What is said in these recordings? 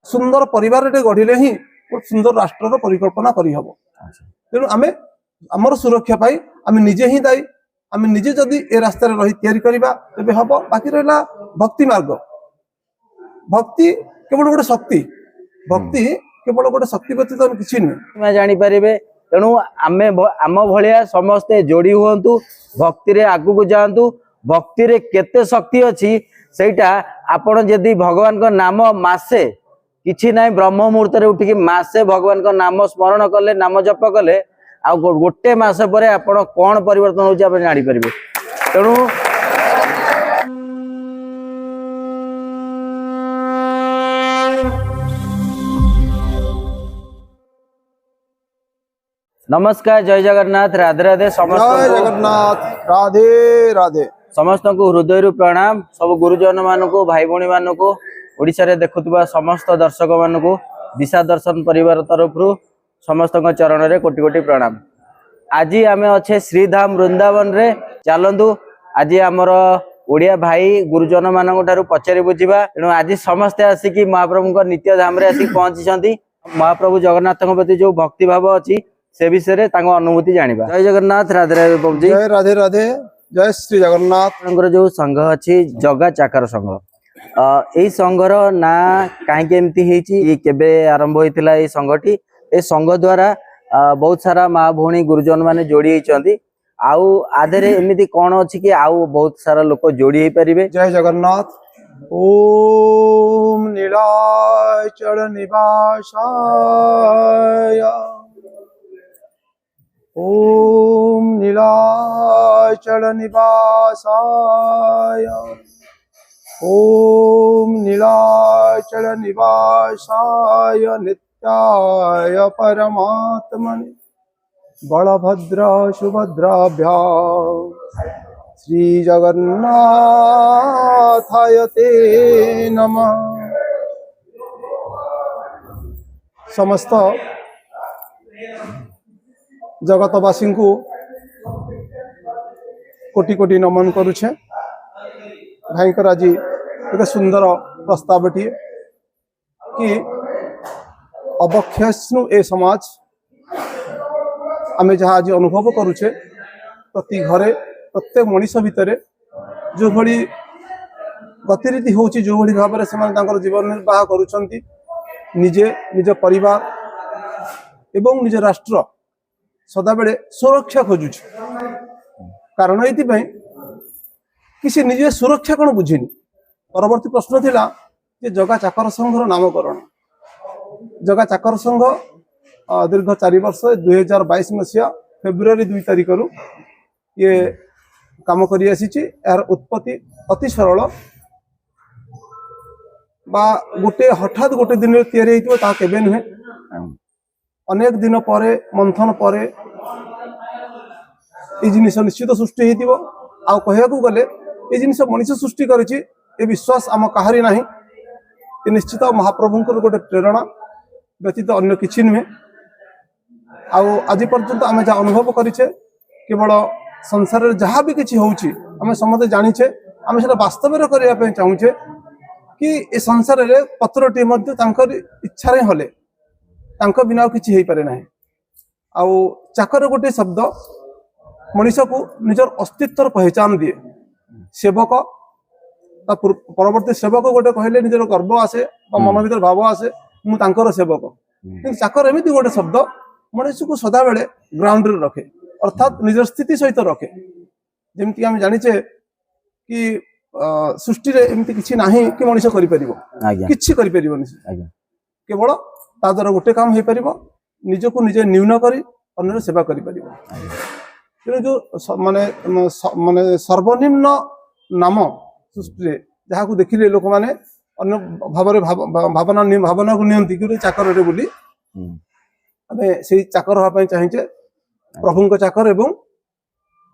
सुंदर परिवार गढ़िले ही सुंदर राष्ट्र परिकल्पना करहब। तेणु आमे आमर सुरक्षा पाई आमे निजे ही दायी। आमे निजे जदि ए रास्ता रही तैयारी करबा तबे हबो। बाकी रहला भक्ति मार्ग। भक्ति केवल गोटे शक्ति, भक्ति केवल गोटे शक्ति व्यतीत किछि नै जानि परिबे। तेणु आमे आम भलिया समस्ते जोड़ी हुंतु, भक्ति रे आगु को जांतु। भक्ति रे केते शक्ति अछि सेटा आपण जदि भगवान को नाम मासे किछि नै ब्रह्म मुहूर्त रे उठिक मासे भगवान को नाम स्मरण कले, नाम जप कले, आ गोटे मास परे आपण कोन परिवर्तन होछि आपण जानि परिबे। तेणु नमस्कार, जय जगन्नाथ, राधे राधे। समस्त जय जगन्नाथ, राधे राधे। समस्त को हृदय प्रणाम। सब गुरुजन मान को, भाई भौणी मान को, ओडिशा रे देखुवा समस्त दर्शक मान को दिशा दर्शन परिवार तरफ समस्त चरण रे कोटि कोटि प्रणाम। आज आम अच्छे श्रीधाम वृंदावन रे। चलतु आज आमर ओडिया भाई गुरुजन मान पचारि बुझा। तेणु आज समस्ते आसिक महाप्रभु नित्य धाम रे आसिक पहुंची। महाप्रभु जगन्नाथ प्रति जो भक्ति भाव अच्छी से विषय रे तांको अनुभूति जानिबा। जय जगन्नाथ, राधे राधे बाबू जी। जय राधे राधे, जय श्री जगन्नाथ। जो संघ अच्छी जगा चाकर संघ, यही संघर ना कहीं एमती केबे आरंभ होता है संघटी? ए संघ द्वारा बहुत सारा माँ भौणी गुरुजन माने जोड़ी होती। आउ आधे एमती कौन अच्छी कि आउ बहुत सारा लोक जोड़ी हो पारे। जय जगन्नाथ। ओम नीलाचल निवासाय, ओम नीलाचल निवासाय, ओम नीलाचल निवासाय नित्याय परमात्मने बलभद्र सुभद्राभ्यां श्री जगन्नाथाय ते नमः। समस्त जगतवासी को कोटि कोटि नमन करुछे। भाईकर आज एक सुंदर प्रस्तावटी कि अवक्षयष्णु ए समाज आमे जहाँ आज अनुभव करुछे, प्रति घरे प्रत्येक मनीष भितर जो भली गतिविधि होची, जो भली भाव से जीवन निर्वाह करुछंती, निजे निज परिवार एवं निज राष्ट्र सदा बेले सुरक्षा खोजुछ। कारण ये कि से निजे सुरक्षा कौन बुझेनि। परवर्ती प्रश्न थिला जे जगा चाकर संघर नामकरण। जगा चाकर संघ दीर्घ 4 वर्ष 2022 मसीहा फेब्रुआरी 2 तारिख रु ये काम करी आसीची। यार उत्पत्ति अति सरल बा गोटे हठात गोटे दिन तैयारी होइतिबो ता केबे नुहे। अनेक दिन परे मंथन परे ये जिनिस निश्चित सृष्टि होइतिबो। आ कहया को गले ये जिनिस मनुष्य सृष्टि करिछि ए विश्वास आम काहारी नाही। ये निश्चित महाप्रभुंकर गोटे प्रेरणा व्यतीत अन्य किछि नुहे। आज पर्यंत आम जहाँ अनुभव करिछे केवल संसार रे जहाँ भी किछि होउछि आम समझे जानिछे। आम सेटा वास्तव रे करिया पे चाहूछे कि ए संसार रे पत्रटी मध्य तांकर इच्छा रे हले तांको बिना किछि हेइ पारे नाही। आउ चाकर गोटे शब्द मनुष्य को निजर अस्तित्व पहचान दिए। सेवक परवर्ती सेवक गोटे कहले निजर गर्व आसे मन भीतर भाव आसे मु तांकर सेवक। चाकर एमिति गोटे शब्द मनुष्य को सदा बेले ग्राउंड रे रखे, अर्थात निजर स्थिति सहित रखे। जेमति हम जानिचे कि सृष्टि रे एमिति किछि नाही कि मनुष्य करि परिबो, किछि करि परिबोनि। केवल ता द्वारा गोटे काम हे परिबो, निजको निजे न्यून करी अन्यर सेवा करि परिबो। जो माने माने सर्वनिम्न नाम सृष्टि जहाँ को देखिले लोक माने अन्य भावना को नियंती कि चाकर रे बोली आमे से चाकर होगा चाहिए। प्रभु को चाकर एवं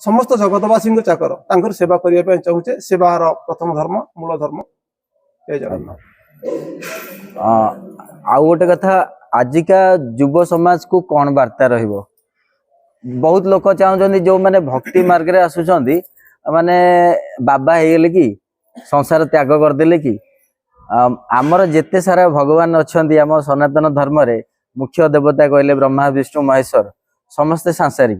समस्त जगतवासी को चाकर तांकर सेवा करने चाहूचे। सेवार प्रथम धर्म मूल धर्म। जय जगन्नाथ। आउ गोटे कथा, आजिका युव समाज को कौन वार्ता रहिबो? बहुत लोक चाहते जो माने भक्ति मार्ग रे आसुचंदी माने बाबा हेगले कि संसार त्याग करदेले कि आमर जेते सारा भगवान अच्छा आम सनातन धर्म रे मुख्य देवता कहले ब्रह्मा विष्णु महेश्वर समस्ते सांसारिक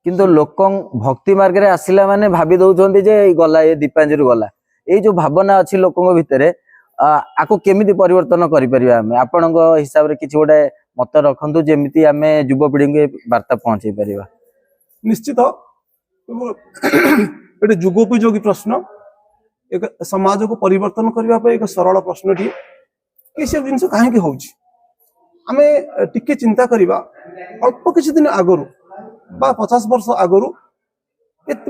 किंतु लोक भक्ति मार्ग रे आसिला माने भाभी दउछन्ती जे गला ए दीपांजलि गला ए जो भावना अछि लोकंग भितरे आको केमिति परिवर्तन करि परिबा हमें आपनक हिसाब रे किछि गोटे मत रखंतु जेमिति हमें युवपीढ़ी के वार्ता पहुंचाई परिबा। निश्चित एटे जुगोपयोगी प्रश्न एक समाज को परिवर्तन करबा पे एक सरल प्रश्न टी कि से जिंस काहे कि होउची आमे टिके चिंता करबा अल्प किछि दिन आगरु बा 50 वर्ष आगरु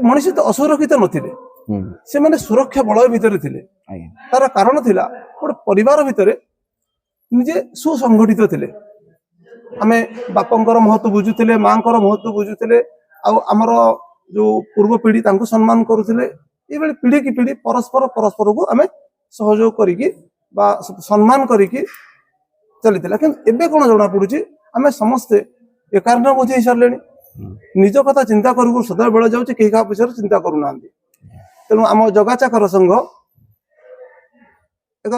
मनुष्य तो असुरक्षित नथिले से माने सुरक्षा बलय भितर थिले तार कारण थिला गोटे परिवार भितर निजे सुसंगठित थिले आमे बापंकर महत्व बुझुथिले मांकर महत्व बुझुथिले आ हमर जो पूर्व पीढ़ी तांको सम्मान करुथिले ए बेले पीढ़ी की पीढ़ी परस्पर को आमे सहयोग करिकि बा सम्मान करिकि चलिथिला किंतु एबे कोन जणा पडुची आमे समस्त एकारण बुझी सरलेनी निज कथा चिंता करू सदा बेला जाउची केही का पछर चिंता करू नांदी तेणु आम जगा चाकर संघ एक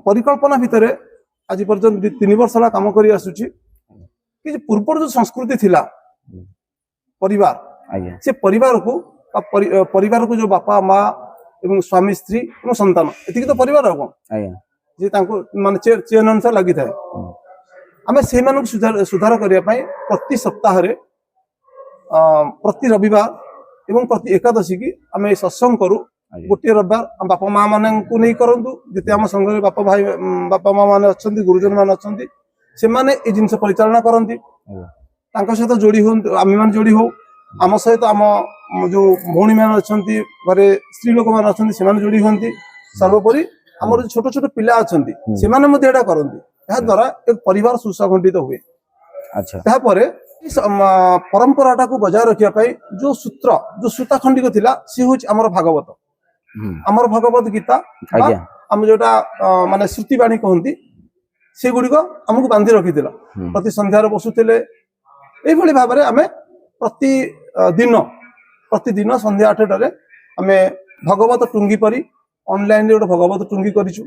परिकल्पना भितर आज पर्यंत 3 वर्ष ला काम करी आसुची कि पूर्व जो संस्कृति थिला परिवार से परिवार को जो बापा माँ एवं स्वामी स्त्री एवं संतान एतिक तो परिवार कौन जे तांको माने चेन अनुसार लगी थाए आमे से मानक सुधार करिया पई प्रति सप्ताह रे प्रति रविवार एवं प्रति एकादशी की आमे सत्संग करू गोटे रविवार हम बापा माँ माने को नहीं करंतु जते हम संग रे बापा माँ माने अछंती गुरुजन माने अछंती से माने ए जिंस परिचालना करंती तांका सहित जोड़ी हो आमे मान जोड़ी हो आम सहित आम जो भौणी मान अछंती घरे स्त्री लोक मान अछंती से माने जोड़ी होंती सर्वोपरि हमर छोट छोट पिला अछंती से माने मध्ये एटा करंती एहा द्वारा एक परिवार सुसंगठित हुए। अच्छा ता परे परंपराटा को बजाय रखिया पई जो सूत्र जो सूता खंडिक थिला से होच हमर भागवत हमर भगवत गीता हम जोटा माने श्रुति बाणी कहंती से गुडी को हमकु बांधी रखिथिला प्रति संध्यार बसुथिले एई भली भाबरे हमें प्रतिदिन संध्या 8 रे हमें भगवत टुंगी परी ऑनलाइन रे भगवत टुंगी करिछु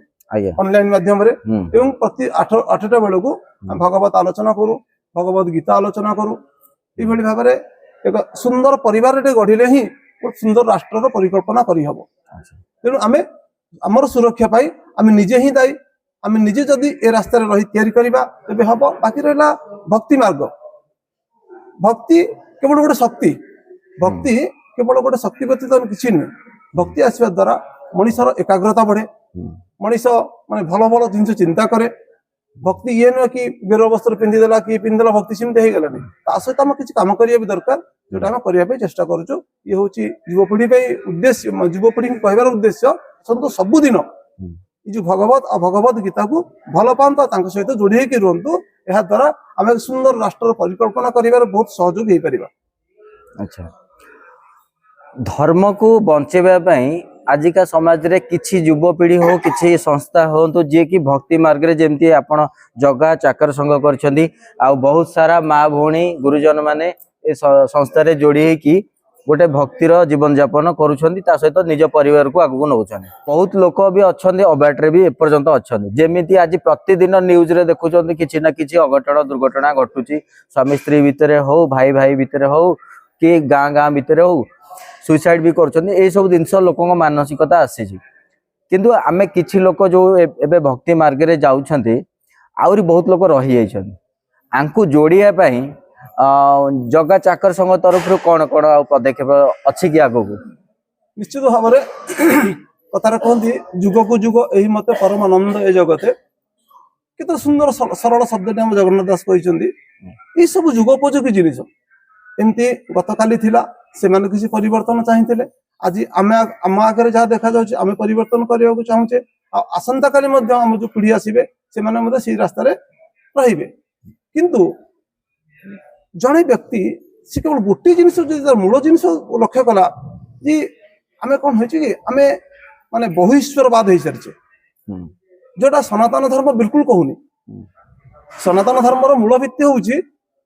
ऑनलाइन माध्यम रे एवं प्रति 8टा बेल को भगवत आलोचना करू भगवत गीता आलोचना करू एई भली भाबरे एक सुंदर परिवार रे गढिले ही सुंदर राष्ट्र रो परिकल्पना करि हबो। तेणु आमे हमर सुरक्षा पाई आमे निजे ही दाई आमे निजे जदि ए रास्ता रे रही तयारी करिबा तबे हबो बाकी रहला भक्ति मार्ग भक्ति केवल गोटे शक्ति व्यतीत किसी नुहे भक्ति आसवा द्वारा मनीषर एकाग्रता बढ़े मनीष माने भल भल जिन चिंता करे भक्ति ये नुहे कि बेर वस्त्र पिंधिदेला कि पिंधिदेला भक्ति सेमती हो गलानी ता सहित आम किसी कम करिया भी दरकार जोटा आम करने चेष्टा करूँ ये हूँ युवपीढ़ी उद्देश्य युवपीढ़ी कहबार उद्देश्य सबुदिन जो भगवत और भगवत गीता को भल पाता सहित जोड़ी होकर रुहतु यह द्वारा आम एक सुंदर राष्ट्र परिकल्पना कर बहुत सहयोग हो पार। अच्छा धर्म को बंचेबा आजिका समाज रे किछि युवपीढ़ी हो किछि संस्था हो तो जे कि भक्ति मार्ग रे जेमती आपण जगा चाकर संग करछंदी आ बहुत सारा माँ भौणी गुरुजन माने ए संस्था रे जोड़ी कि गोटे भक्तिर जीवन यापन करुछंदी ता सहित निज परिवार को आगु नौछन बहुत लोक भी अच्छे अबाट रे भी एपर्यंत अच्छा जेमिति आज प्रतिदिन न्यूज रे देखुछंदी किछि ना किछि अघटन दुर्घटना घटुची स्वामी स्त्री भितर हो भाई भाई भितर हो कि गाँ भितर हो सुइसाइड भी करछंदी ए सब जिनस लोकंग मानसिकता आसी किंतु आमे किछि लोक जो एबे भक्ति मार्ग रे जाउछंती आउरी बहुत लोक रही जाइछंती आंकु जोड़िया पई जगा चाकर संघ तरफ कौन कौन पदक्षेप अच्छी कि आगो निश्चित भाव में कथार कहती जुग को जुग यही मत परम आनंद ए जगते केते सुंदर सरल शब्द हम जगन्नाथ दास कहते सब जुगोपयोगी जिनिस एमती गत काली थिला से माने किसी परिवर्तन चाहिए आज आम आगे जहाँ देखा जाउछि आमे परिवर्तन करने को चाहूचे आसंता काली मध्य हम जो पीढ़ी आसीबे से माने से रास्ता रे रहिबे किंतु जड़े व्यक्ति से केवल गोटे जिनिस मूल जिनिस लक्ष्य कला जी आमे कौन हो आमे माने बहिश्वरवाद हो सारी जोटा सनातन धर्म बिल्कुल कहूनी सनातन धर्म मूल भित्ति हूँ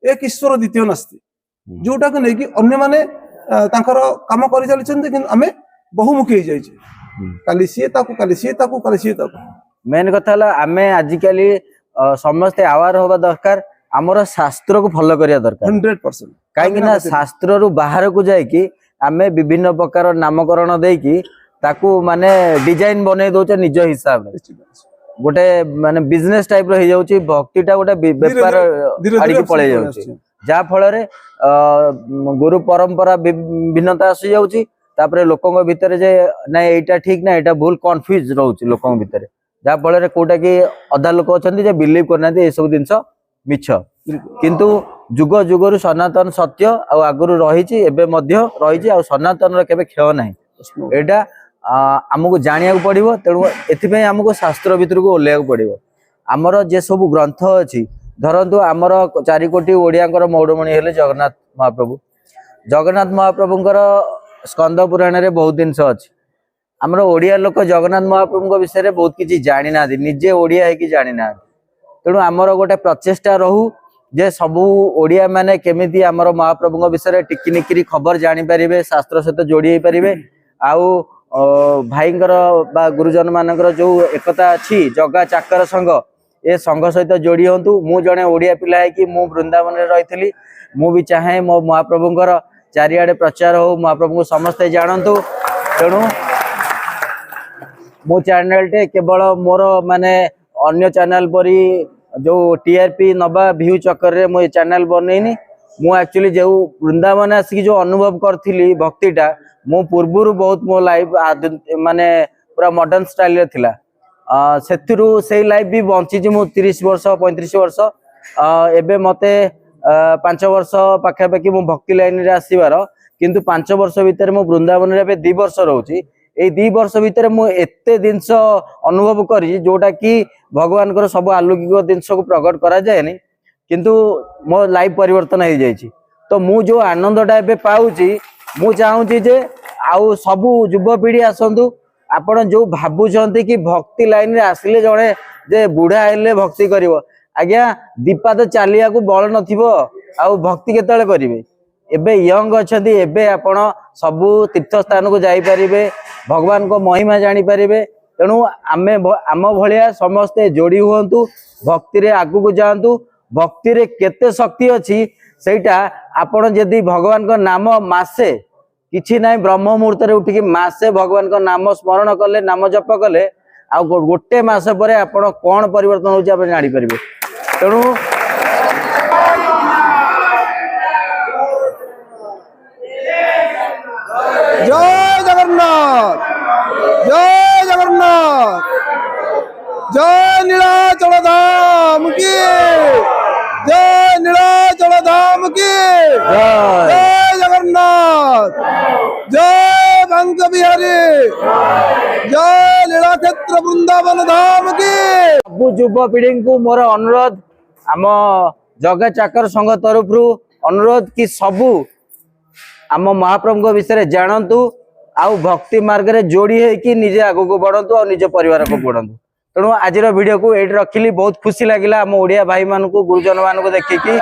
एक ईश्वर द्वितीय नास्ति जोटा को लेकिन अन्य माने तांकर काम कर चलते आमे बहुमुखी हो जाइए काली सी काली सी काली सी मेन कथा है आम आजिकल समस्ते आवार होगा दरकार आमर शास्त्र को फॉलो करिया दरकार 100%। कहीं ना शास्त्र रु बाहर को जाइकी आमे विभिन्न प्रकार नामकरण देकी ताकू माने डिजाइन बने दउचे निज हिसाब रे गोटे माने बिजनेस टाइप रो हो जाउची भक्तिटा गोटे व्यापार आड़ी के पळे जाउची जा फल रे गुरु परंपरा भिन्नता आसी जाउची तापरे लोकंग भितर जे ना एटा ठीक ना एटा भूल कंफ्यूज रहउची लोकंग भितर जा फल रे कोटा की अधा लोक अछंती जे बिलीव करनाती ए सब जिंस मिछ किंतु जुग जुगरु सनातन सत्य आ आगुरु रहिची एबे मध्य रहिची आ सनातन रे केबे क्षय नाही एटा आमको जानिया पड़ो तेणु एथि आमको शास्त्र भितर को ओल्लैया पड़ो आमर जे सब ग्रंथ अच्छी धरतु आमर 4 कोटी ओडिया मौड़मणि हेले जगन्नाथ महाप्रभु जगन्नाथ महाप्रभुंकर स्कंद पुराण रे बहुत जिनस अच्छी आमर ओडिया लोक जगन्नाथ महाप्रभु विषय रे बहुत किसी जानी ना निजे ओडिया है कि जानी ना तेणु आमर गोटे प्रचेष्टा रहू जे सबू ओडिया माने केमिति आमर महाप्रभु विषय टिकी निकिरी खबर जानी पारिबे शास्त्र सहित जोड़ी पारिबे आउ भाईंकर बा गुरुजन मानकर जो एकता अच्छी जगा चाकर संघ ए संघ सहित जोड़ी हूँ मु जड़े ओडिया पिला है कि मु वृंदावन रही मु भी चाहे मो महाप्रभुंकर चारिआडे प्रचार हो महाप्रभु समस्ते जानतु तेणु मो चैनल टे केवल मोर माने अन्य चैनल परी जो टीआरपी नबा व्यू चक्कर रे मो चैनल बनैनी मु एक्चुअली जो वृंदावन आसिक जो अनुभव करथिली भक्तिटा मो पूर्वरु बहुत मो लाइफ माने पूरा मॉडर्न स्टाइल रे थिला सेथिरु से लाइफ भी बंची मु 30 वर्ष 35 वर्ष एबे मते 5 वर्ष पाखापाखि मु भक्ति लाइन रे आसीबार किंतु 5 वर्ष भीतर मु वृंदावन रे 2 वर्ष रहउची ए 2 वर्ष भीतर मु एते जिंस अनुभव करी जोटा कि भगवान कर सब अलौकिक जिंस को प्रकट करा जायनी किंतु मो लाइफ परिवर्तन हो जाइए तो मु जो आनंदटा एबे पाउची मु चाहूची जे आउ सबु युवपीढ़ी आसतु आपण जो भाबुचंती कि भक्ति लाइन रे आसिले जणे जे बुढ़ा हेले भक्ति करिवो आज्ञा दीपा तो चलिया को बल नथिबो आउ भक्ति केतले करिवे एबे यंग अछंती एबे आपण सबु तीर्थ स्थान को जाई परिबे भगवान को महिमा जानी परिबे तेणु आमे आम भलिया समस्ते जोड़ी हुंतु भक्ति रे आगु को जांतु भक्ति रे केते शक्ति अछि सेटा आपण जदी भगवान को नाम मासे किछि नाही ब्रह्म मुहूर्त रे उठिकी मासे भगवान को नाम स्मरण कले नाम जप कले आ गोटे मास परे आपण कोन परिवर्तन होछि आपण जानि परिबे तेणु जय जगन्नाथ जय जगन्नाथ जय नीलाचल धाम की जय नीलाचल धाम की जय जगन्नाथ जय बंक बिहारी जय लीला क्षेत्र वृंदावन धाम की सबु युवा पीढ़ी को मोर अनुरोध आम जगा चाकर संघ तरफ अनुरोध कि सबू आम महाप्रभु विषय जानतु आउ भक्ति मार्ग रे जोड़ी है कि निजे आगु को बढ़ंतु और निज परिवार को बढ़ंतु तेणु आज वीडियो को एट रखिली बहुत खुशी लगिला आम ओडिया भाई मान को गुरुजन मान को देखिकी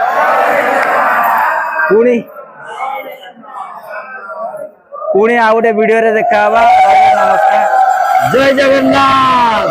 पुणी आ गोटे वीडियो रे देखा नमस्कार जय जगन्नाथ।